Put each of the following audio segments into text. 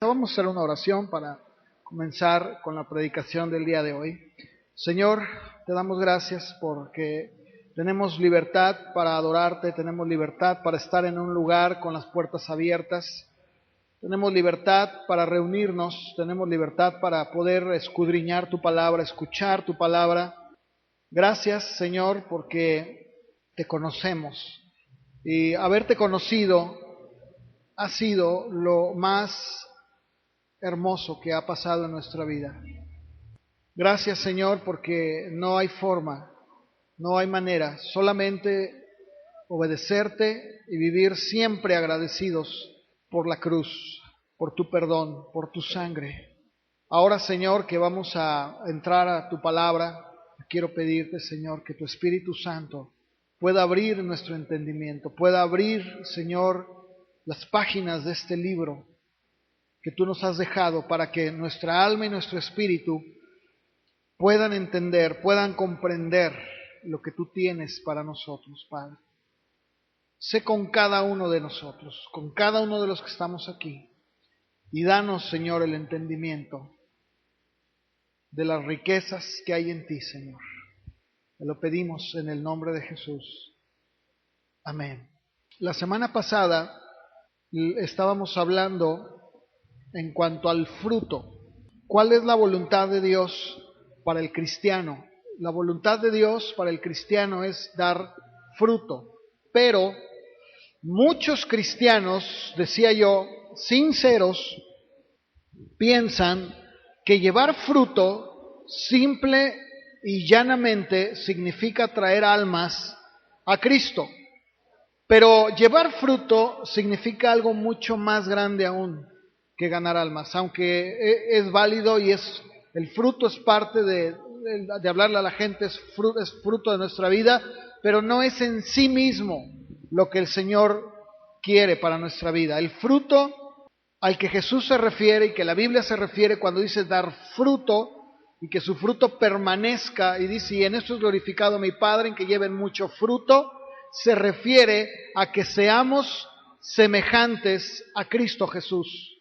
Vamos a hacer una oración para comenzar con la predicación del día de hoy. Señor, te damos gracias porque tenemos libertad para adorarte, tenemos libertad para estar en un lugar con las puertas abiertas, tenemos libertad para reunirnos, tenemos libertad para poder escudriñar tu palabra, escuchar tu palabra. Gracias, Señor, porque te conocemos y haberte conocido ha sido lo más hermoso que ha pasado en nuestra vida. Gracias, Señor, porque no hay forma, no hay manera, solamente obedecerte y vivir siempre agradecidos por la cruz, por tu perdón, por tu sangre. Ahora, Señor, que vamos a entrar a tu palabra, quiero pedirte, Señor, que tu Espíritu Santo pueda abrir nuestro entendimiento, pueda abrir, Señor, las páginas de este libro que tú nos has dejado para que nuestra alma y nuestro espíritu puedan entender, puedan comprender lo que tú tienes para nosotros, Padre. Sé con cada uno de nosotros, con cada uno de los que estamos aquí, y danos, Señor, el entendimiento de las riquezas que hay en ti, Señor. Te lo pedimos en el nombre de Jesús. Amén. La semana pasada estábamos hablando en cuanto al fruto. ¿Cuál es la voluntad de Dios para el cristiano? La voluntad de Dios para el cristiano es dar fruto. Pero muchos cristianos, decía yo, sinceros, piensan que llevar fruto simple y llanamente significa traer almas a Cristo. Pero llevar fruto significa algo mucho más grande aún que ganar almas, aunque es válido y el fruto es parte de hablarle a la gente, es fruto de nuestra vida, pero no es en sí mismo lo que el Señor quiere para nuestra vida. El fruto al que Jesús se refiere y que la Biblia se refiere cuando dice dar fruto y que su fruto permanezca, y dice, y en esto es glorificado mi Padre, en que lleven mucho fruto, se refiere a que seamos semejantes a Cristo Jesús.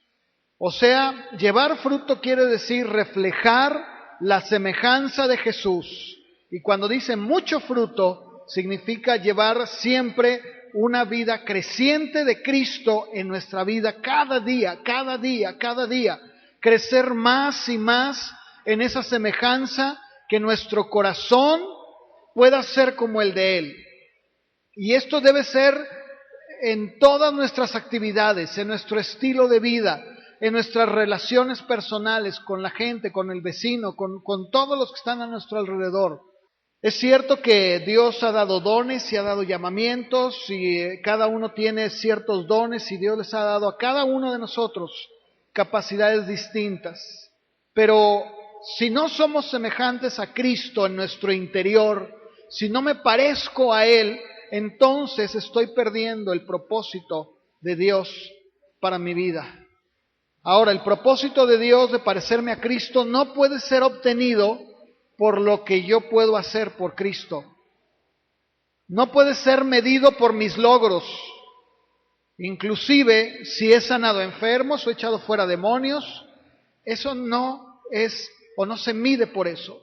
O sea, llevar fruto quiere decir reflejar la semejanza de Jesús. Y cuando dice mucho fruto, significa llevar siempre una vida creciente de Cristo en nuestra vida cada día, cada día, cada día. Crecer más y más en esa semejanza, que nuestro corazón pueda ser como el de Él. Y esto debe ser en todas nuestras actividades, en nuestro estilo de vida, en nuestras relaciones personales con la gente, con el vecino, con todos los que están a nuestro alrededor. Es cierto que Dios ha dado dones y ha dado llamamientos y cada uno tiene ciertos dones y Dios les ha dado a cada uno de nosotros capacidades distintas. Pero si no somos semejantes a Cristo en nuestro interior, si no me parezco a Él, entonces estoy perdiendo el propósito de Dios para mi vida. Ahora, el propósito de Dios de parecerme a Cristo no puede ser obtenido por lo que yo puedo hacer por Cristo. No puede ser medido por mis logros. Inclusive, si he sanado enfermos o he echado fuera demonios, eso no es o no se mide por eso.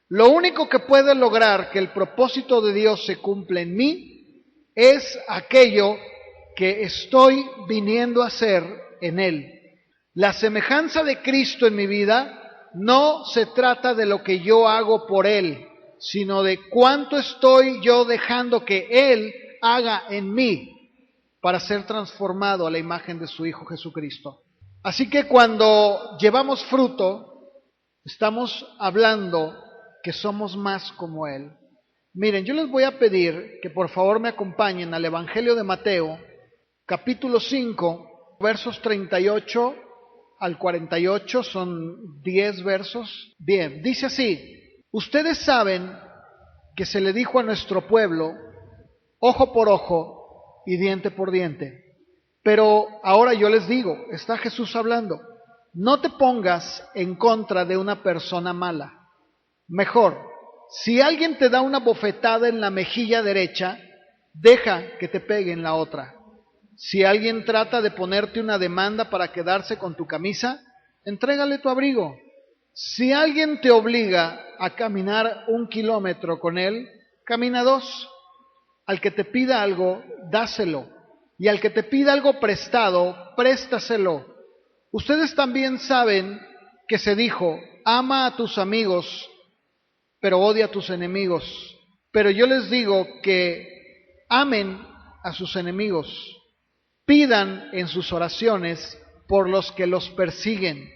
Lo único que puede lograr que el propósito de Dios se cumpla en mí es aquello que estoy viniendo a hacer en Él. La semejanza de Cristo en mi vida no se trata de lo que yo hago por Él, sino de cuánto estoy yo dejando que Él haga en mí para ser transformado a la imagen de su Hijo Jesucristo. Así que cuando llevamos fruto, estamos hablando que somos más como Él. Miren, yo les voy a pedir que por favor me acompañen al Evangelio de Mateo, capítulo 5, versos 38 al 48, son 10 versos. Bien, dice así: ustedes saben que se le dijo a nuestro pueblo, ojo por ojo y diente por diente. Pero ahora yo les digo, está Jesús hablando, no te pongas en contra de una persona mala. Mejor, si alguien te da una bofetada en la mejilla derecha, deja que te pegue en la otra. Si alguien trata de ponerte una demanda para quedarse con tu camisa, entrégale tu abrigo. Si alguien te obliga a caminar 1 kilómetro con él, camina 2. Al que te pida algo, dáselo. Y al que te pida algo prestado, préstaselo. Ustedes también saben que se dijo, ama a tus amigos, pero odia a tus enemigos. Pero yo les digo que amen a sus enemigos. Pidan en sus oraciones por los que los persiguen.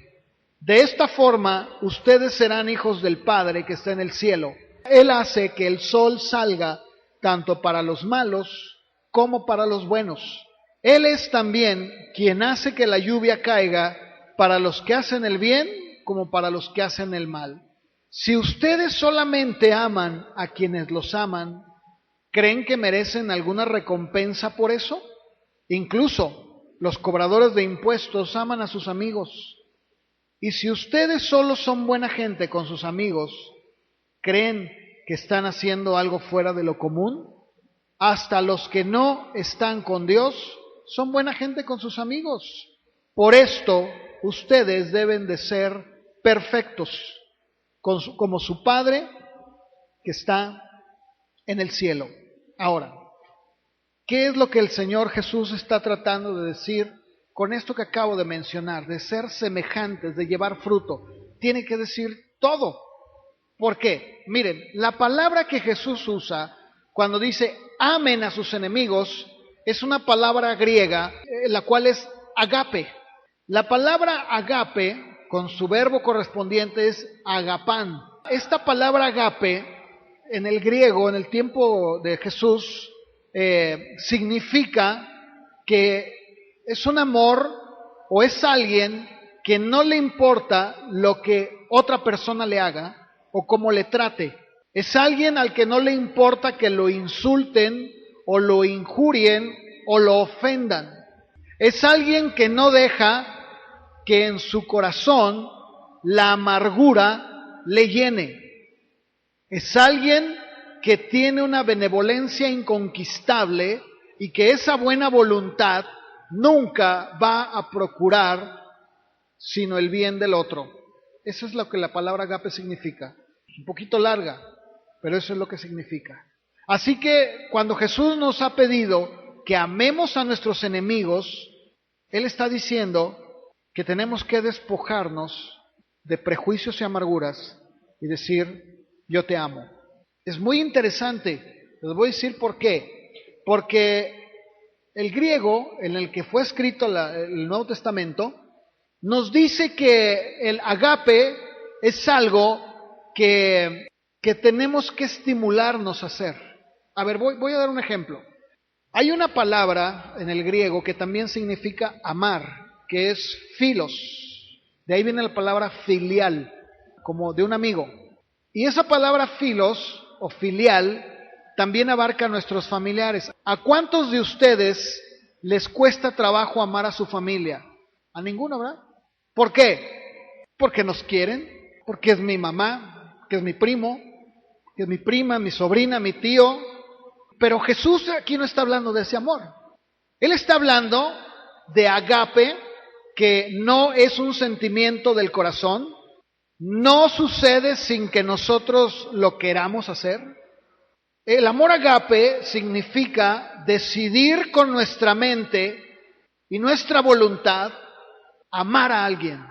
De esta forma, ustedes serán hijos del Padre que está en el cielo. Él hace que el sol salga tanto para los malos como para los buenos. Él es también quien hace que la lluvia caiga para los que hacen el bien como para los que hacen el mal. Si ustedes solamente aman a quienes los aman, ¿creen que merecen alguna recompensa por eso? Incluso los cobradores de impuestos aman a sus amigos. Y si ustedes solo son buena gente con sus amigos, ¿creen que están haciendo algo fuera de lo común? Hasta los que no están con Dios son buena gente con sus amigos. Por esto, ustedes deben de ser perfectos, como su Padre que está en el cielo. Ahora, ¿qué es lo que el Señor Jesús está tratando de decir con esto que acabo de mencionar, de ser semejantes, de llevar fruto? Tiene que decir todo. ¿Por qué? Miren, la palabra que Jesús usa cuando dice amen a sus enemigos es una palabra griega, la cual es agape. La palabra agape, con su verbo correspondiente, es agapán. Esta palabra agape, en el griego, en el tiempo de Jesús, significa que es un amor o es alguien que no le importa lo que otra persona le haga o cómo le trate. Es alguien al que no le importa que lo insulten o lo injurien o lo ofendan. Es alguien que no deja que en su corazón la amargura le llene. Es alguien que tiene una benevolencia inconquistable y que esa buena voluntad nunca va a procurar sino el bien del otro. Eso es lo que la palabra agape significa. Es un poquito larga, pero eso es lo que significa. Así que cuando Jesús nos ha pedido que amemos a nuestros enemigos, Él está diciendo que tenemos que despojarnos de prejuicios y amarguras y decir, yo te amo. Es muy interesante, les voy a decir por qué. Porque el griego en el que fue escrito el Nuevo Testamento nos dice que el agape es algo que tenemos que estimularnos a hacer. A ver, voy a dar un ejemplo. Hay una palabra en el griego que también significa amar, que es filos. De ahí viene la palabra filial, como de un amigo. Y esa palabra filos o filial también abarca a nuestros familiares. ¿A cuántos de ustedes les cuesta trabajo amar a su familia? A ninguno, ¿verdad? ¿Por qué? Porque nos quieren, porque es mi mamá, que es mi primo, que es mi prima, mi sobrina, mi tío. Pero Jesús aquí no está hablando de ese amor. Él está hablando de agape, que no es un sentimiento del corazón, no sucede sin que nosotros lo queramos hacer. El amor agape significa decidir con nuestra mente y nuestra voluntad amar a alguien.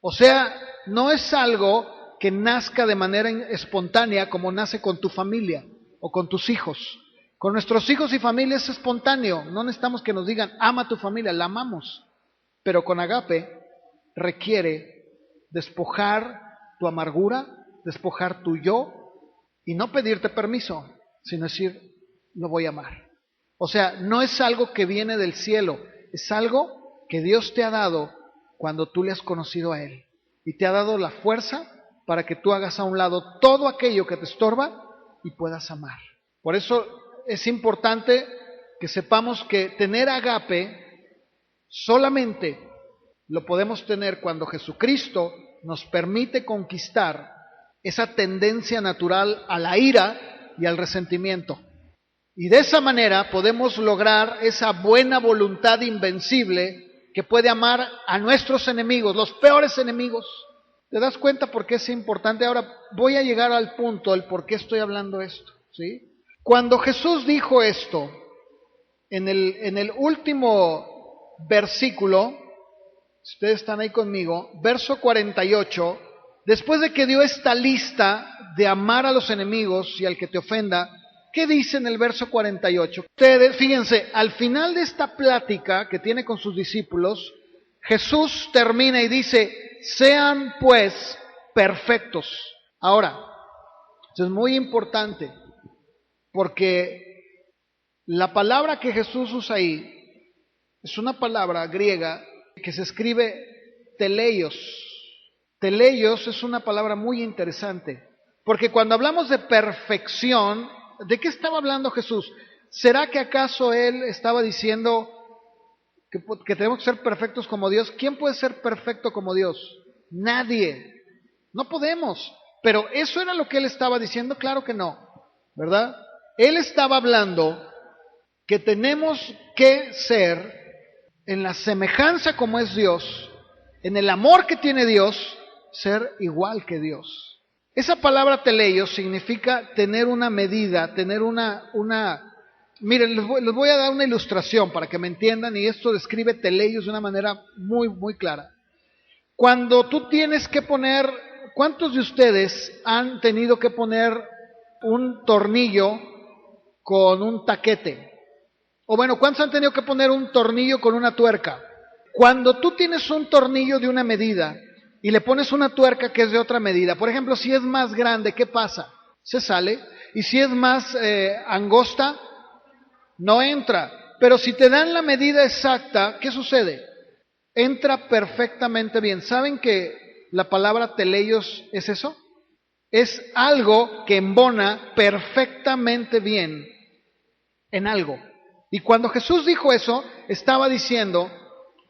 O sea, no es algo que nazca de manera espontánea como nace con tu familia o con tus hijos. Con nuestros hijos y familia es espontáneo, no necesitamos que nos digan, ama a tu familia, la amamos. Pero con agape requiere despojar tu amargura, despojar tu yo y no pedirte permiso, sino decir, lo voy a amar. O sea, no es algo que viene del cielo, es algo que Dios te ha dado cuando tú le has conocido a Él. Y te ha dado la fuerza para que tú hagas a un lado todo aquello que te estorba y puedas amar. Por eso es importante que sepamos que tener agape solamente lo podemos tener cuando Jesucristo nos permite conquistar esa tendencia natural a la ira y al resentimiento. Y de esa manera podemos lograr esa buena voluntad invencible que puede amar a nuestros enemigos, los peores enemigos. ¿Te das cuenta por qué es importante? Ahora voy a llegar al punto del por qué estoy hablando esto, ¿sí? Cuando Jesús dijo esto, en el último versículo, si ustedes están ahí conmigo, verso 48, después de que dio esta lista de amar a los enemigos y al que te ofenda, ¿qué dice en el verso 48? Ustedes, fíjense, al final de esta plática que tiene con sus discípulos, Jesús termina y dice, sean pues perfectos. Ahora, esto es muy importante, porque la palabra que Jesús usa ahí es una palabra griega que se escribe teleios. Teleios es una palabra muy interesante, porque cuando hablamos de perfección, ¿de qué estaba hablando Jesús? ¿Será que acaso Él estaba diciendo que tenemos que ser perfectos como Dios? ¿Quién puede ser perfecto como Dios? Nadie. No podemos. Pero ¿eso era lo que Él estaba diciendo? Claro que no, ¿verdad? Él estaba hablando que tenemos que ser en la semejanza como es Dios, en el amor que tiene Dios, ser igual que Dios. Esa palabra teleios significa tener una medida, tener una... Miren, les voy a dar una ilustración para que me entiendan, y esto describe teleios de una manera muy, muy clara. Cuando tú tienes que poner, ¿cuántos de ustedes han tenido que poner un tornillo con un taquete? O bueno, ¿cuántos han tenido que poner un tornillo con una tuerca? Cuando tú tienes un tornillo de una medida y le pones una tuerca que es de otra medida, por ejemplo, si es más grande, ¿qué pasa? Se sale. Y si es más angosta, no entra. Pero si te dan la medida exacta, ¿qué sucede? Entra perfectamente bien. ¿Saben que la palabra teleios es eso? Es algo que embona perfectamente bien en algo. Y cuando Jesús dijo eso, estaba diciendo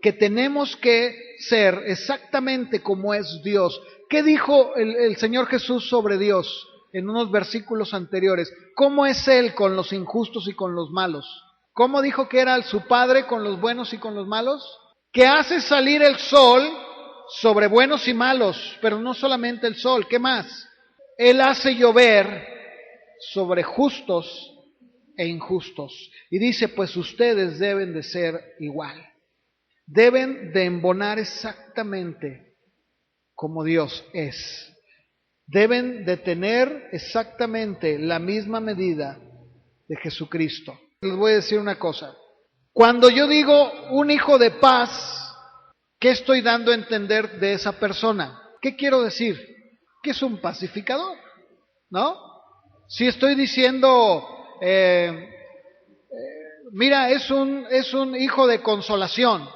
que tenemos que ser exactamente como es Dios. ¿Qué dijo el Señor Jesús sobre Dios en unos versículos anteriores? ¿Cómo es Él con los injustos y con los malos? ¿Cómo dijo que era su Padre con los buenos y con los malos? Que hace salir el sol sobre buenos y malos, pero no solamente el sol, ¿qué más? Él hace llover sobre justos e injustos. Y dice, pues ustedes deben de ser igual. Deben de embonar exactamente como Dios es. Deben de tener exactamente la misma medida de Jesucristo. Les voy a decir una cosa. Cuando yo digo un hijo de paz, ¿qué estoy dando a entender de esa persona? ¿Qué quiero decir? Que es un pacificador, ¿no? Si estoy diciendo, mira, es un hijo de consolación,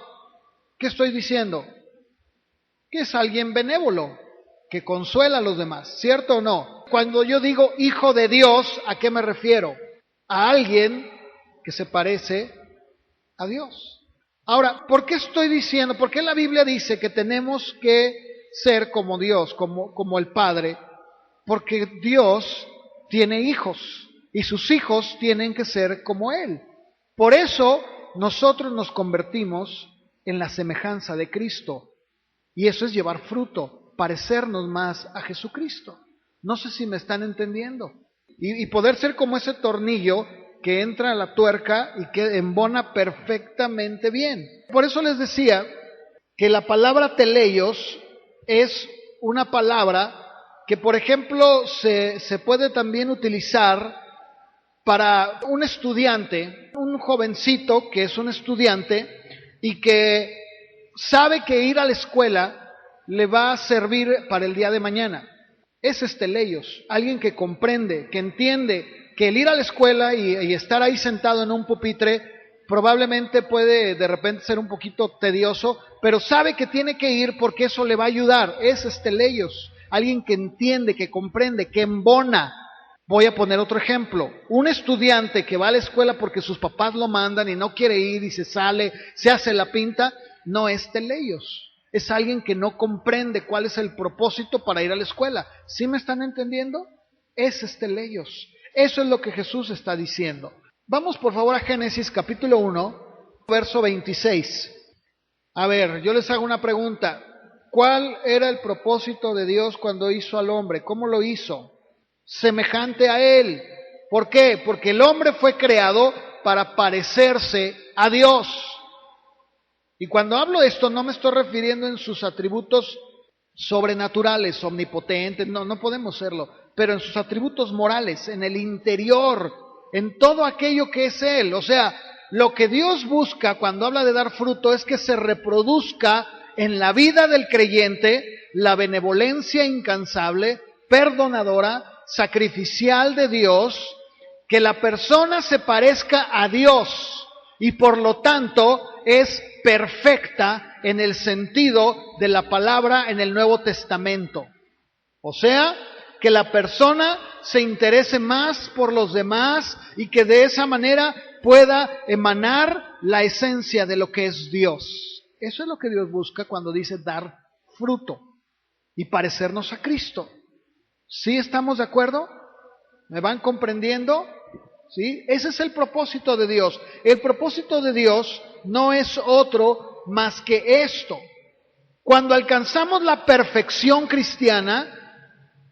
¿qué estoy diciendo? Que es alguien benévolo, que consuela a los demás, ¿cierto o no? Cuando yo digo hijo de Dios, ¿a qué me refiero? A alguien que se parece a Dios. Ahora, ¿por qué estoy diciendo? ¿Por qué la Biblia dice que tenemos que ser como Dios, como el Padre? Porque Dios tiene hijos y sus hijos tienen que ser como Él. Por eso nosotros nos convertimos en la semejanza de Cristo. Y eso es llevar fruto, parecernos más a Jesucristo. No sé si me están entendiendo. Y poder ser como ese tornillo que entra a la tuerca y que embona perfectamente bien. Por eso les decía que la palabra teleios es una palabra que, por ejemplo, se puede también utilizar para un estudiante, un jovencito que es un estudiante y que sabe que ir a la escuela le va a servir para el día de mañana. Ese es teleios, alguien que comprende, que entiende que el ir a la escuela y estar ahí sentado en un pupitre probablemente puede de repente ser un poquito tedioso, pero sabe que tiene que ir porque eso le va a ayudar. Ese es teleios, alguien que entiende, que comprende, que embona. Voy a poner otro ejemplo. Un estudiante que va a la escuela porque sus papás lo mandan y no quiere ir y se sale, se hace la pinta, no es teleios. Es alguien que no comprende cuál es el propósito para ir a la escuela. ¿Sí me están entendiendo? Ese es teleios. Eso es lo que Jesús está diciendo. Vamos por favor a Génesis capítulo 1, verso 26. A ver, yo les hago una pregunta. ¿Cuál era el propósito de Dios cuando hizo al hombre? ¿Cómo lo hizo? Semejante a Él. ¿Por qué? Porque el hombre fue creado para parecerse a Dios. Y cuando hablo de esto no me estoy refiriendo en sus atributos sobrenaturales, omnipotentes, no podemos serlo, pero en sus atributos morales, en el interior, en todo aquello que es Él. O sea, lo que Dios busca cuando habla de dar fruto es que se reproduzca en la vida del creyente la benevolencia incansable, perdonadora, sacrificial de Dios, que la persona se parezca a Dios y por lo tanto es perfecta en el sentido de la palabra en el Nuevo Testamento. O sea, que la persona se interese más por los demás y que de esa manera pueda emanar la esencia de lo que es Dios. Eso es lo que Dios busca cuando dice dar fruto y parecernos a Cristo. ¿Sí estamos de acuerdo? ¿Me van comprendiendo? ¿Sí? Ese es el propósito de Dios. El propósito de Dios no es otro más que esto. Cuando alcanzamos la perfección cristiana,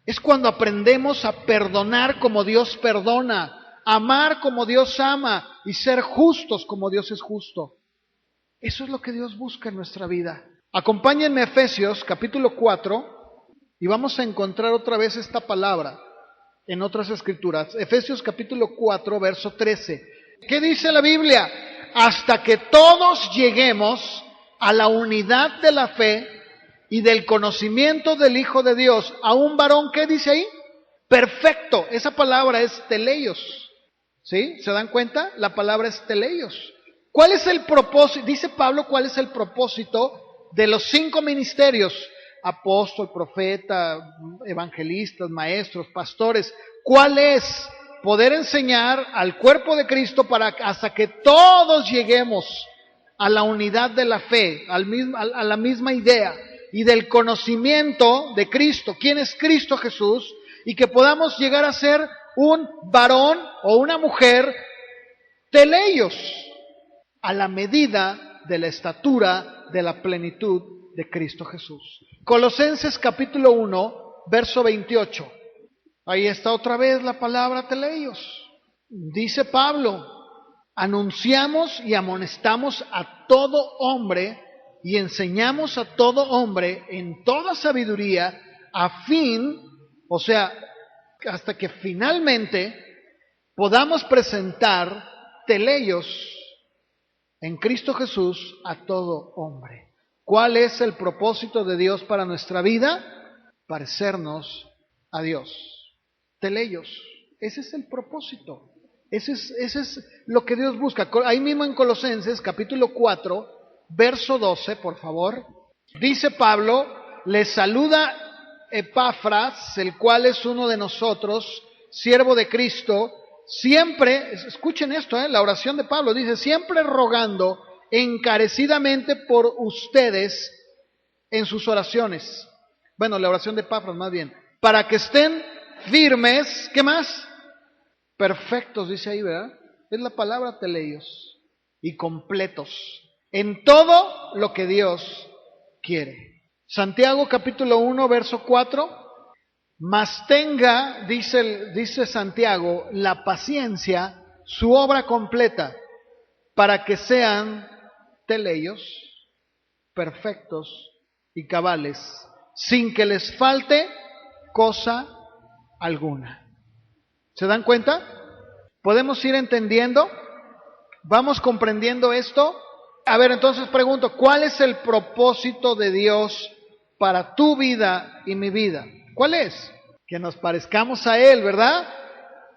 es cuando aprendemos a perdonar como Dios perdona, amar como Dios ama y ser justos como Dios es justo. Eso es lo que Dios busca en nuestra vida. Acompáñenme a Efesios capítulo 4 y vamos a encontrar otra vez esta palabra en otras escrituras. Efesios capítulo 4, verso 13. ¿Qué dice la Biblia? Hasta que todos lleguemos a la unidad de la fe y del conocimiento del Hijo de Dios, a un varón, ¿qué dice ahí? Perfecto. Esa palabra es teleios. ¿Sí? ¿Se dan cuenta? La palabra es teleios. ¿Cuál es el propósito? Dice Pablo, ¿cuál es el propósito de los 5 ministerios? Apóstol, profeta, evangelistas, maestros, pastores. ¿Cuál es? Poder enseñar al cuerpo de Cristo para hasta que todos lleguemos a la unidad de la fe, a la misma idea y del conocimiento de Cristo. ¿Quién es Cristo Jesús? Y que podamos llegar a ser un varón o una mujer teleios, a la medida de la estatura de la plenitud de Cristo Jesús. Colosenses capítulo 1, verso 28. Ahí está otra vez la palabra teleios. Dice Pablo, anunciamos y amonestamos a todo hombre y enseñamos a todo hombre en toda sabiduría a fin, o sea, hasta que finalmente podamos presentar teleios en Cristo Jesús a todo hombre. ¿Cuál es el propósito de Dios para nuestra vida? Parecernos a Dios. Teleios. Ese es el propósito. Ese es lo que Dios busca. Ahí mismo en Colosenses, capítulo 4, verso 12, por favor. Dice Pablo, les saluda Epafras, el cual es uno de nosotros, siervo de Cristo, siempre, escuchen esto, la oración de Pablo, dice, siempre rogando encarecidamente por ustedes en sus oraciones. Bueno, la oración de Epafras más bien, para que estén firmes, ¿qué más? Perfectos, dice ahí, ¿verdad? Es la palabra teleios, y completos en todo lo que Dios quiere. Santiago capítulo 1, verso 4, mas tenga, dice Santiago, la paciencia, su obra completa, para que sean teleios, perfectos y cabales, sin que les falte cosa alguna. ¿Se dan cuenta? ¿Podemos ir entendiendo? ¿Vamos comprendiendo esto? A ver, entonces pregunto, ¿cuál es el propósito de Dios para tu vida y mi vida? ¿Cuál es? Que nos parezcamos a Él, ¿verdad?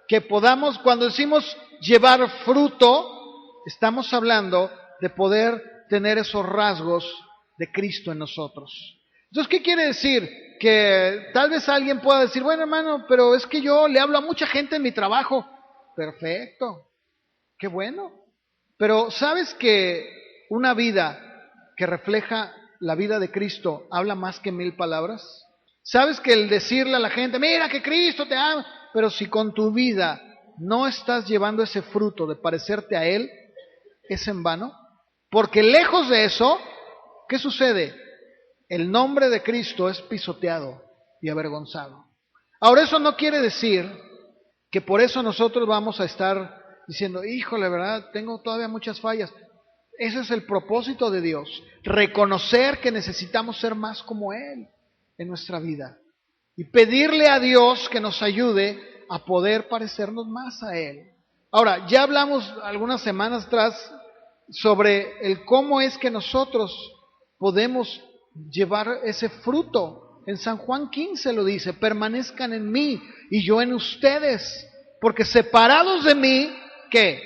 Que podamos, cuando decimos llevar fruto, estamos hablando de poder tener esos rasgos de Cristo en nosotros. Entonces, ¿qué quiere decir? Que tal vez alguien pueda decir, bueno hermano, pero es que yo le hablo a mucha gente en mi trabajo. Perfecto, qué bueno. Pero ¿sabes que una vida que refleja la vida de Cristo habla más que 1000 palabras? ¿Sabes que el decirle a la gente, mira que Cristo te ama, pero si con tu vida no estás llevando ese fruto de parecerte a Él, es en vano. Porque lejos de eso, ¿qué sucede? El nombre de Cristo es pisoteado y avergonzado. Ahora, eso no quiere decir que por eso nosotros vamos a estar diciendo, híjole, ¿verdad? Tengo todavía muchas fallas. Ese es el propósito de Dios, reconocer que necesitamos ser más como Él en nuestra vida y pedirle a Dios que nos ayude a poder parecernos más a Él. Ahora, ya hablamos algunas semanas atrás sobre el cómo es que nosotros podemos llevar ese fruto. En San Juan 15 lo dice, permanezcan en mí y yo en ustedes, porque separados de mí, ¿qué?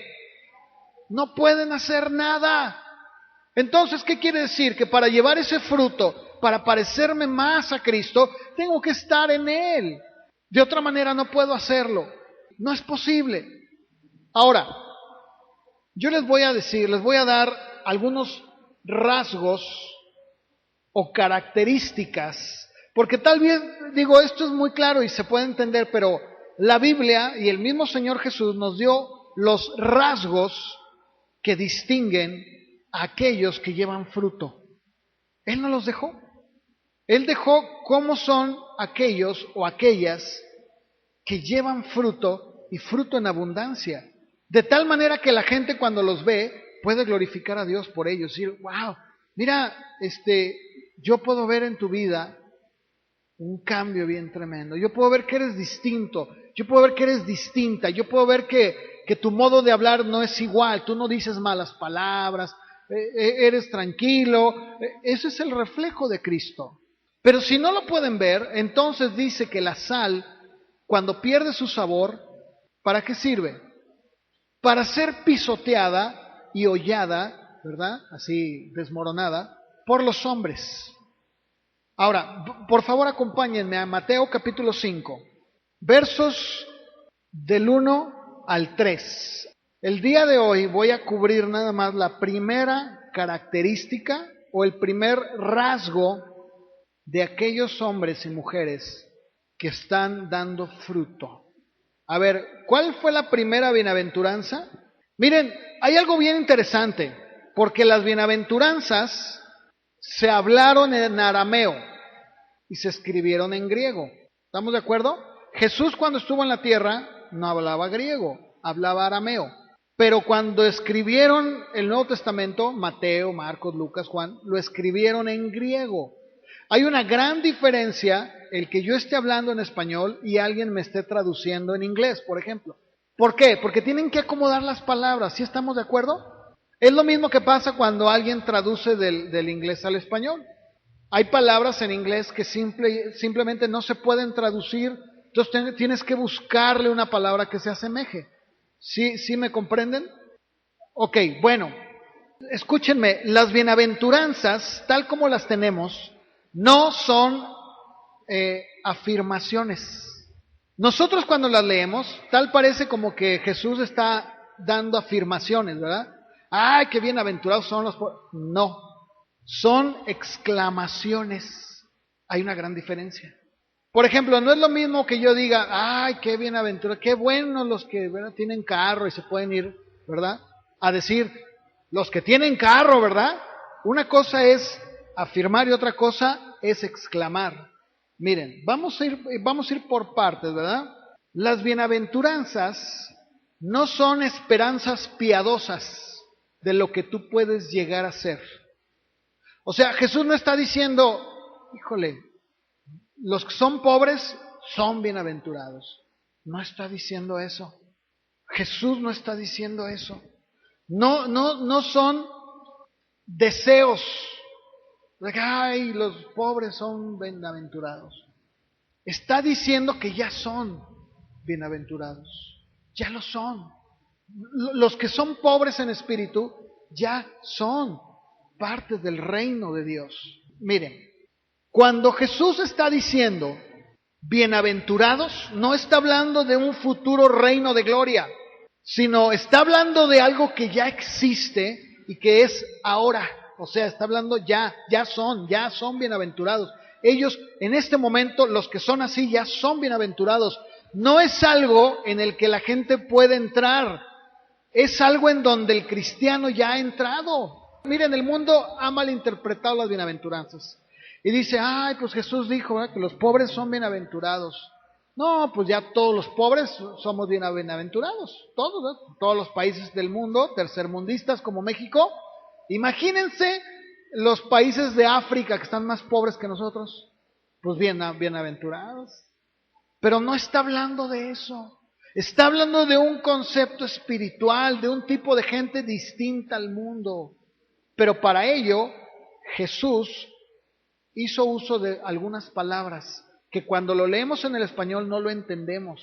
No pueden hacer nada. Entonces, ¿qué quiere decir? Que para llevar ese fruto, para parecerme más a Cristo, tengo que estar en Él. De otra manera no puedo hacerlo. No es posible. Ahora, yo les voy a dar algunos rasgos o características, porque tal vez, digo, esto es muy claro y se puede entender, pero la Biblia y el mismo Señor Jesús nos dio los rasgos que distinguen a aquellos que llevan fruto. Él no los dejó. Él dejó cómo son aquellos o aquellas que llevan fruto y fruto en abundancia. De tal manera que la gente cuando los ve puede glorificar a Dios por ellos. Decir, wow, mira, yo puedo ver en tu vida un cambio bien tremendo. Yo puedo ver que eres distinto. Yo puedo ver que eres distinta. Yo puedo ver que tu modo de hablar no es igual. Tú no dices malas palabras. Eres tranquilo. Ese es el reflejo de Cristo. Pero si no lo pueden ver, entonces dice que la sal, cuando pierde su sabor, ¿para qué sirve? Para ser pisoteada y hollada, ¿verdad? Así desmoronada, por los hombres. Ahora, por favor acompáñenme a Mateo capítulo 5, versos del 1 al 3. El día de hoy voy a cubrir nada más la primera característica o el primer rasgo de aquellos hombres y mujeres que están dando fruto. A ver, ¿cuál fue la primera bienaventuranza? Miren, hay algo bien interesante, porque las bienaventuranzas se hablaron en arameo y se escribieron en griego. ¿Estamos de acuerdo? Jesús cuando estuvo en la tierra no hablaba griego, hablaba arameo. Pero cuando escribieron el Nuevo Testamento, Mateo, Marcos, Lucas, Juan, lo escribieron en griego. Hay una gran diferencia el que yo esté hablando en español y alguien me esté traduciendo en inglés, por ejemplo. ¿Por qué? Porque tienen que acomodar las palabras, ¿sí estamos de acuerdo? Es lo mismo que pasa cuando alguien traduce del inglés al español. Hay palabras en inglés que simplemente no se pueden traducir, entonces tienes que buscarle una palabra que se asemeje. ¿Sí me comprenden? Ok, bueno, escúchenme, las bienaventuranzas, tal como las tenemos, no son afirmaciones. Nosotros cuando las leemos, tal parece como que Jesús está dando afirmaciones, ¿verdad? ¡Ay, qué bienaventurados son los pobres! No, son exclamaciones. Hay una gran diferencia. Por ejemplo, no es lo mismo que yo diga, ¡ay, qué bienaventurados! ¡Qué buenos los que, ¿verdad?, tienen carro y se pueden ir, ¿verdad?, a decir, los que tienen carro, ¿verdad? Una cosa es afirmar y otra cosa es exclamar. Miren, vamos a ir por partes, ¿verdad? Las bienaventuranzas no son esperanzas piadosas de lo que tú puedes llegar a ser. O sea, Jesús no está diciendo, híjole, los que son pobres son bienaventurados. No está diciendo eso. Jesús no está diciendo eso. No son deseos de que, ay, los pobres son bienaventurados. Está diciendo que ya son bienaventurados. Ya lo son. Los que son pobres en espíritu ya son parte del reino de Dios. Miren, cuando Jesús está diciendo bienaventurados, no está hablando de un futuro reino de gloria, sino está hablando de algo que ya existe y que es ahora. O sea, está hablando ya son bienaventurados. Ellos, en este momento, los que son así, ya son bienaventurados. no es algo en el que la gente puede entrar, es algo en donde el cristiano ya ha entrado. Miren, el mundo ha malinterpretado las bienaventuranzas y dice, ay, pues Jesús dijo, ¿verdad?, que los pobres son bienaventurados. No, pues ya todos los pobres somos bienaventurados, todos, ¿verdad? Todos los países del mundo, tercermundistas como México. Imagínense los países de África que están más pobres que nosotros, pues bienaventurados. Pero no está hablando de eso. Está hablando de un concepto espiritual, de un tipo de gente distinta al mundo. Pero para ello, Jesús hizo uso de algunas palabras que cuando lo leemos en el español no lo entendemos.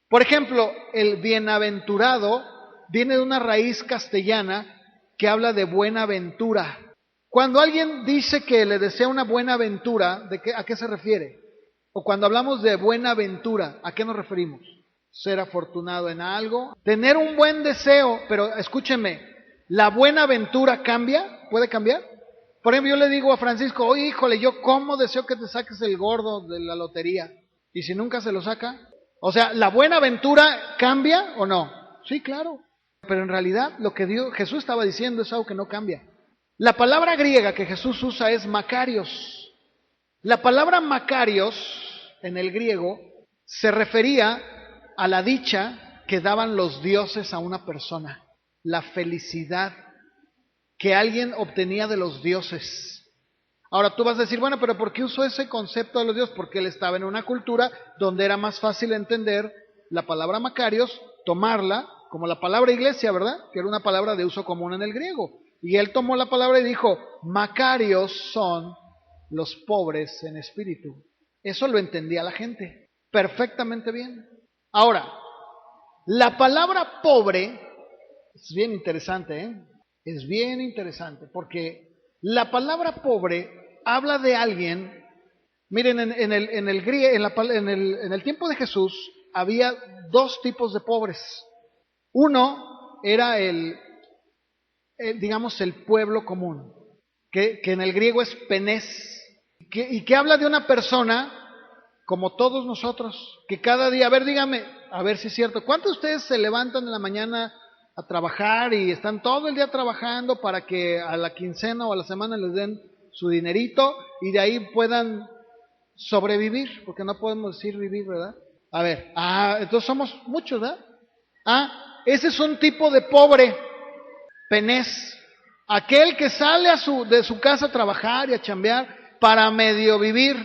Por ejemplo, el bienaventurado viene de una raíz castellana que habla de buena ventura. Cuando alguien dice que le desea una buena ventura, ¿a qué se refiere? O cuando hablamos de buena ventura, ¿a qué nos referimos? Ser afortunado en algo, tener un buen deseo, pero escúchenme, ¿la buena ventura cambia? ¿Puede cambiar? Por ejemplo, yo le digo a Francisco, oye, híjole, yo cómo deseo que te saques el gordo de la lotería. ¿Y si nunca se lo saca? O sea, ¿la buena ventura cambia o no? Sí, claro. Pero en realidad lo que Jesús estaba diciendo es algo que no cambia. La palabra griega que Jesús usa es makarios. La palabra makarios en el griego se refería a la dicha que daban los dioses a una persona, la felicidad que alguien obtenía de los dioses. Ahora tú vas a decir, bueno, pero ¿por qué usó ese concepto de los dioses? Porque él estaba en una cultura donde era más fácil entender la palabra makarios, tomarla como la palabra iglesia, ¿verdad? Que era una palabra de uso común en el griego. Y él tomó la palabra y dijo, makarios son los pobres en espíritu. Eso lo entendía la gente perfectamente bien. Ahora, la palabra pobre es bien interesante, ¿eh? Es bien interesante, porque la palabra pobre habla de alguien. Miren, en el tiempo de Jesús había dos tipos de pobres. Uno era digamos, el pueblo común, que en el griego es penés, y que habla de una persona como todos nosotros, que cada día, a ver, dígame, a ver si es cierto, ¿cuántos de ustedes se levantan en la mañana a trabajar y están todo el día trabajando para que a la quincena o a la semana les den su dinerito y de ahí puedan sobrevivir? Porque no podemos decir vivir, ¿verdad? A ver, entonces somos muchos, ¿verdad? Ese es un tipo de pobre, penés, aquel que sale de su casa a trabajar y a chambear para medio vivir,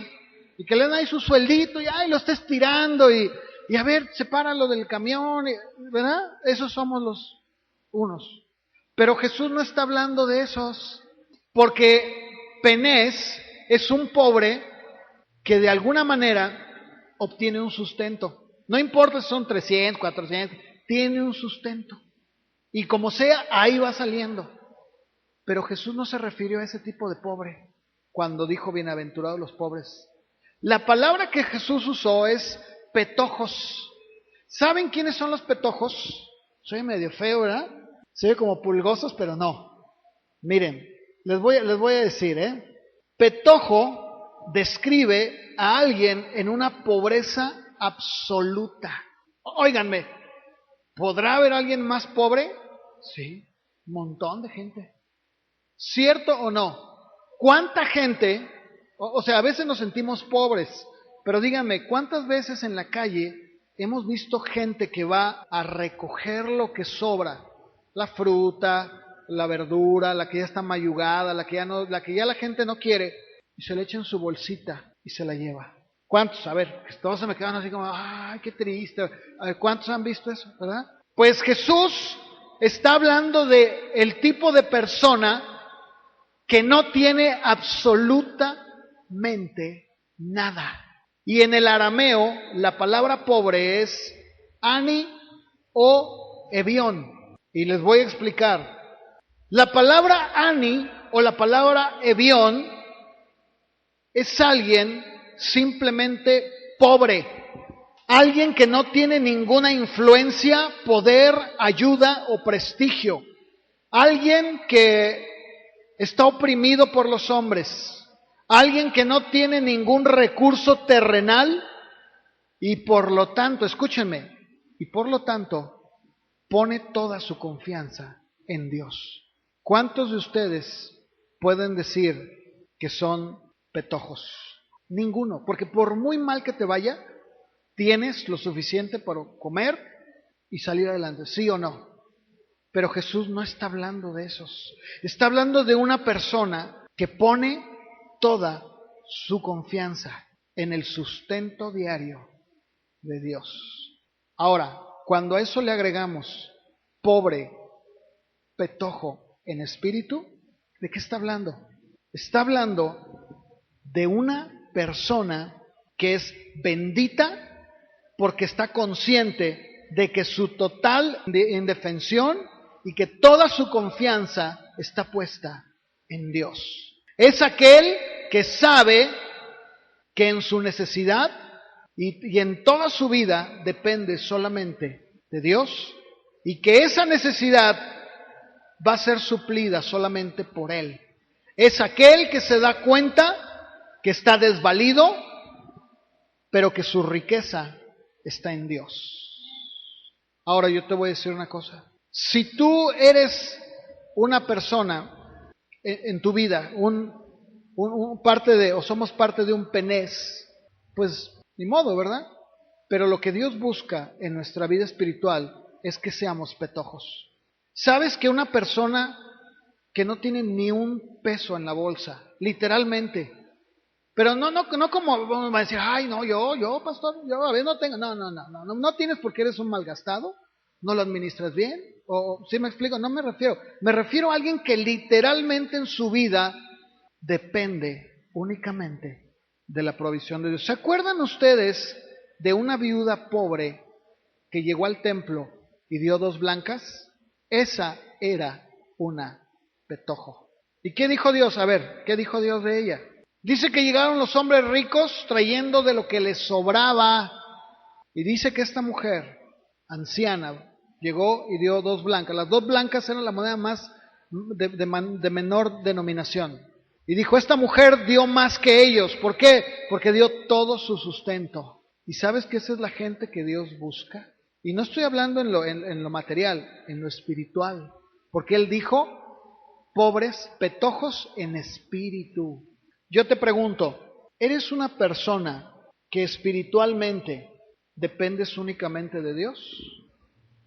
y que le dan ahí su sueldito y lo está estirando y a ver, sepáralo del camión, ¿verdad? Esos somos los unos. Pero Jesús no está hablando de esos, porque penés es un pobre que de alguna manera obtiene un sustento. No importa si son 300, 400, tiene un sustento. Y como sea, ahí va saliendo. Pero Jesús no se refirió a ese tipo de pobre cuando dijo bienaventurados los pobres. La palabra que Jesús usó es petojos. ¿Saben quiénes son los petojos? Soy medio feo, ¿verdad? Se ve como pulgosos, pero no. Miren, les voy a decir, Petojo describe a alguien en una pobreza absoluta. Óiganme, ¿podrá haber alguien más pobre? Sí, un montón de gente. ¿Cierto o no? ¿Cuánta gente? O sea, a veces nos sentimos pobres, pero díganme, ¿cuántas veces en la calle hemos visto gente que va a recoger lo que sobra? La fruta, la verdura, la que ya está mayugada, la que ya la gente no quiere, y se le echa en su bolsita y se la lleva. ¿Cuántos? A ver, todos se me quedan así como, ay, qué triste. A ver, ¿cuántos han visto eso, verdad? Pues Jesús está hablando de el tipo de persona que no tiene absolutamente nada. Y en el arameo, la palabra pobre es ani o ebión. Y les voy a explicar. La palabra ani o la palabra ebión es alguien simplemente pobre. Alguien que no tiene ninguna influencia, poder, ayuda o prestigio. Alguien que está oprimido por los hombres. Alguien que no tiene ningún recurso terrenal Y por lo tanto, escúchenme, y por lo tanto pone toda su confianza en Dios. ¿Cuántos de ustedes pueden decir que son petojos? Ninguno, porque por muy mal que te vaya, tienes lo suficiente para comer y salir adelante, ¿sí o no? Pero Jesús no está hablando de esos. Está hablando de una persona que pone toda su confianza en el sustento diario de Dios. Ahora, cuando a eso le agregamos pobre, petojo en espíritu, ¿de qué está hablando? Está hablando de una persona que es bendita porque está consciente de que su total indefensión y que toda su confianza está puesta en Dios. Es aquel que sabe que en su necesidad y en toda su vida depende solamente de Dios y que esa necesidad va a ser suplida solamente por Él. Es aquel que se da cuenta que está desvalido, pero que su riqueza está en Dios. Ahora yo te voy a decir una cosa. Si tú eres una persona en tu vida, o somos parte de un penés, pues ni modo, ¿verdad? Pero lo que Dios busca en nuestra vida espiritual es que seamos petojos. ¿Sabes que una persona que no tiene ni un peso en la bolsa, literalmente, pero no como vamos a decir, ay, no, yo, pastor, yo a ver, no tengo, no tienes porque eres un malgastado, no lo administras bien, o ¿sí me explico? No me refiero a alguien que literalmente en su vida depende únicamente de la provisión de Dios. ¿Se acuerdan ustedes de una viuda pobre que llegó al templo y dio 2 blancas? Esa era una petojo. ¿Y qué dijo Dios? A ver, ¿qué dijo Dios de ella? Dice que llegaron los hombres ricos trayendo de lo que les sobraba. Y dice que esta mujer, anciana, llegó y dio 2 blancas. Las 2 blancas eran la moneda más de menor denominación. Y dijo, esta mujer dio más que ellos. ¿Por qué? Porque dio todo su sustento. ¿Y sabes que esa es la gente que Dios busca? Y no estoy hablando en lo material, en lo espiritual. Porque Él dijo, pobres, petojos en espíritu. Yo te pregunto, ¿eres una persona que espiritualmente dependes únicamente de Dios?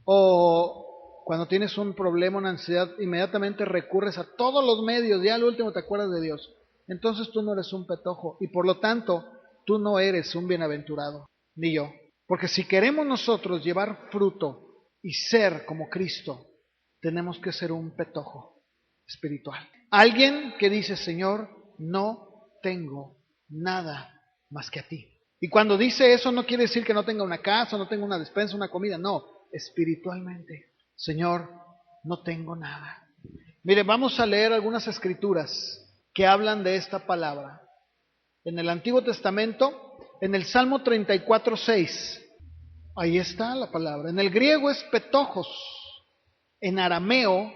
¿O cuando tienes un problema, una ansiedad, inmediatamente recurres a todos los medios y al último te acuerdas de Dios? Entonces tú no eres un petojo y por lo tanto tú no eres un bienaventurado, ni yo. Porque si queremos nosotros llevar fruto y ser como Cristo, tenemos que ser un petojo espiritual. Alguien que dice, Señor, no tengo nada más que a ti. Y cuando dice eso no quiere decir que no tenga una casa, no tenga una despensa, una comida, no, espiritualmente. Señor, no tengo nada. Mire, vamos a leer algunas escrituras que hablan de esta palabra. En el Antiguo Testamento, en el Salmo 34:6, ahí está la palabra. En el griego es petojos, en arameo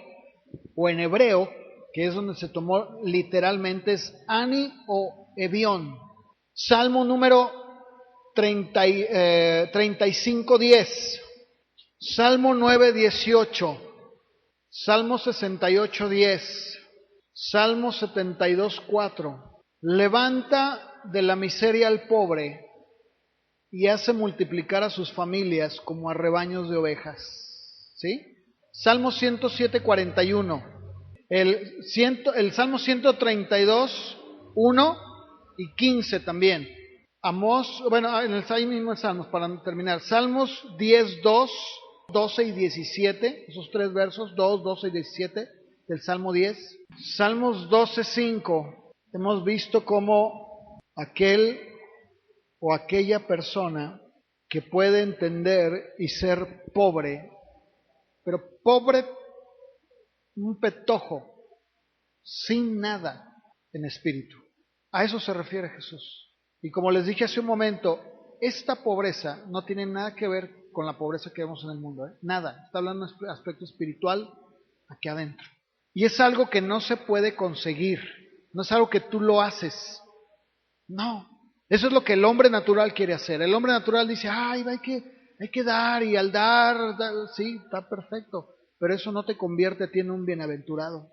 o en hebreo, que es donde se tomó literalmente, es ani o evión. Salmo número 35:10, Salmo 9:18, Salmo 68:10, Salmo 72:4. Levanta de la miseria al pobre y hace multiplicar a sus familias como a rebaños de ovejas. ¿Sí? Salmo 107:41. El Salmo 132:1 y 15 también. Amós, bueno, ahí mismo Salmos para terminar. Salmos 10:2, 12 y 17, esos 3 versos, 2, 12 y 17 del Salmo 10. Salmos 12:5, hemos visto cómo aquel o aquella persona que puede entender y ser pobre, pero pobre, un petojo, sin nada en espíritu. A eso se refiere Jesús. Y como les dije hace un momento, esta pobreza no tiene nada que ver con la pobreza que vemos en el mundo, ¿eh? Nada, está hablando de aspecto espiritual aquí adentro. Y es algo que no se puede conseguir, no es algo que tú lo haces, no, Eso es lo que el hombre natural quiere hacer. El hombre natural dice, ay, hay que dar, y al sí, está perfecto, pero eso no te convierte a ti en un bienaventurado.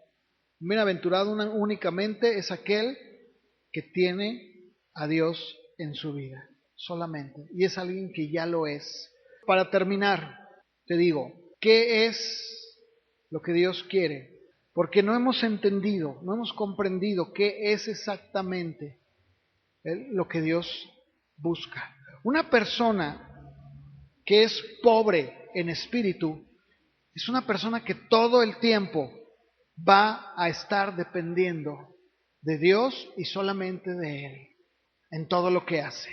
Un bienaventurado únicamente es aquel que tiene a Dios en su vida, solamente, y es alguien que ya lo es. Para terminar, te digo, ¿qué es lo que Dios quiere? Porque no hemos entendido, no hemos comprendido qué es exactamente lo que Dios busca. Una persona que es pobre en espíritu es una persona que todo el tiempo va a estar dependiendo de Dios y solamente de Él en todo lo que hace.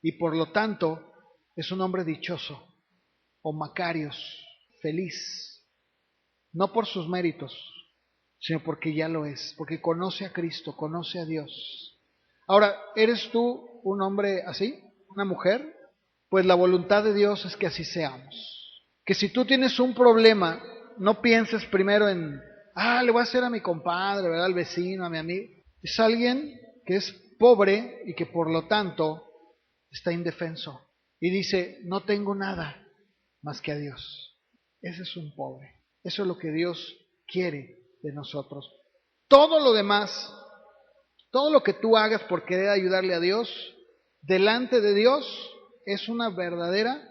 Y por lo tanto es un hombre dichoso o Macarios, feliz, no por sus méritos, sino porque ya lo es, porque conoce a Cristo, conoce a Dios. Ahora, ¿eres tú un hombre así? ¿Una mujer? Pues la voluntad de Dios es que así seamos. Que si tú tienes un problema, no pienses primero en, le voy a hacer a mi compadre, ¿verdad? Al vecino, a mi amigo. Es alguien que es pobre y que por lo tanto está indefenso. Y dice, no tengo nada más que a Dios. Ese es un pobre. Eso es lo que Dios quiere de nosotros. Todo lo demás, todo lo que tú hagas por querer ayudarle a Dios, delante de Dios es una verdadera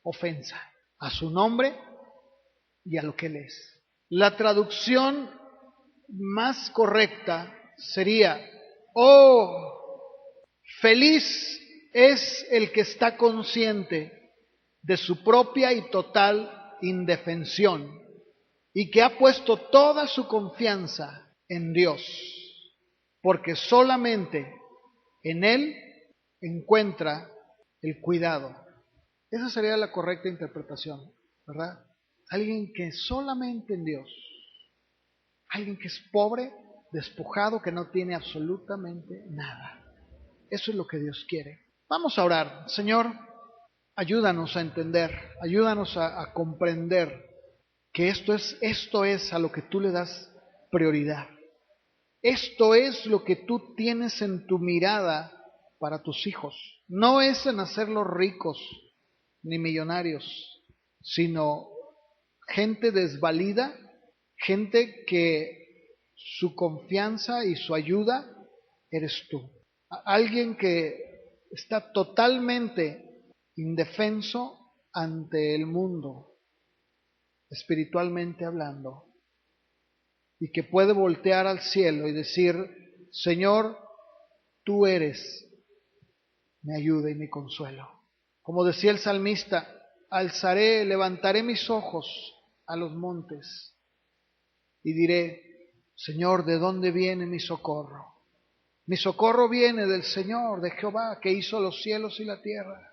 ofensa a su nombre y a lo que Él es. La traducción más correcta sería, feliz es el que está consciente de su propia y total indefensión y que ha puesto toda su confianza en Dios, porque solamente en Él encuentra el cuidado. Esa sería la correcta interpretación, ¿verdad? Alguien que solamente en Dios, alguien que es pobre, despojado, que no tiene absolutamente nada. Eso es lo que Dios quiere. Vamos a orar. Señor, ayúdanos a entender, ayúdanos a comprender que esto es a lo que tú le das prioridad. Esto es lo que tú tienes en tu mirada para tus hijos. No es en hacerlos ricos ni millonarios, sino gente desvalida, gente que su confianza y su ayuda eres tú. Alguien que está totalmente indefenso ante el mundo, espiritualmente hablando, y que puede voltear al cielo y decir, Señor, tú eres mi ayuda y mi consuelo. Como decía el salmista, levantaré mis ojos a los montes y diré, Señor, ¿de dónde viene mi socorro? Mi socorro viene del Señor, de Jehová, que hizo los cielos y la tierra,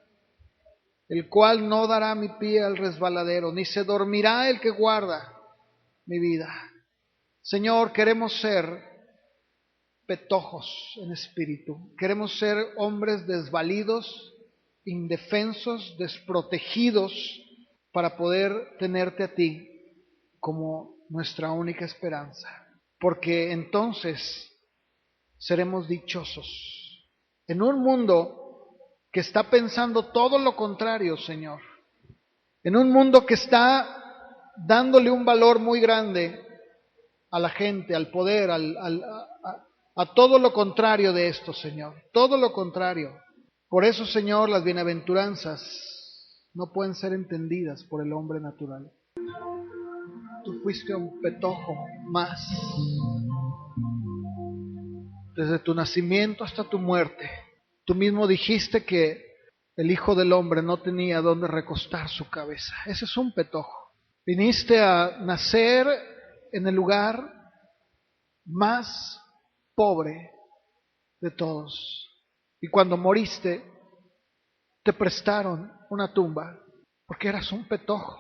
el cual no dará mi pie al resbaladero, ni se dormirá el que guarda mi vida. Señor, queremos ser petojos en espíritu, queremos ser hombres desvalidos, indefensos, desprotegidos, para poder tenerte a ti como nuestra única esperanza, porque entonces seremos dichosos en un mundo que está pensando todo lo contrario, Señor, en un mundo que está dándole un valor muy grande a la gente, al poder, a todo lo contrario de esto, Señor, todo lo contrario. Por eso, Señor, las bienaventuranzas no pueden ser entendidas por el hombre natural. Tú fuiste un petojo más, desde tu nacimiento hasta tu muerte. Tú mismo dijiste que el Hijo del Hombre no tenía dónde recostar su cabeza. Ese es un petojo. Viniste a nacer en el lugar más pobre de todos. Y cuando moriste, te prestaron una tumba, porque eras un petojo.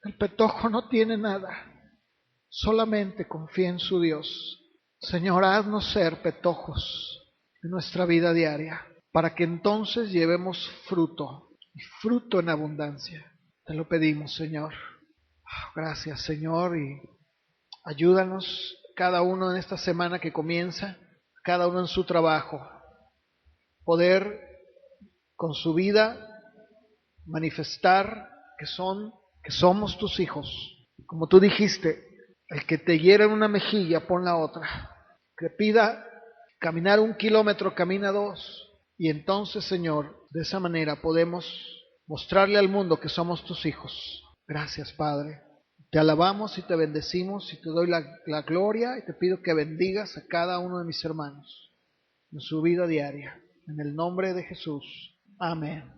El petojo no tiene nada, solamente confía en su Dios. Señor, haznos ser petojos en nuestra vida diaria, para que entonces llevemos fruto, y fruto en abundancia. Te lo pedimos, Señor. Gracias, Señor, y ayúdanos cada uno en esta semana que comienza, cada uno en su trabajo, poder con su vida manifestar que somos tus hijos. Como tú dijiste, el que te hiera en una mejilla, pon la otra. Que pida caminar 1 kilómetro, camina 2. Y entonces, Señor, de esa manera podemos mostrarle al mundo que somos tus hijos. Gracias, Padre. Te alabamos y te bendecimos y te doy la gloria y te pido que bendigas a cada uno de mis hermanos en su vida diaria. En el nombre de Jesús. Amén.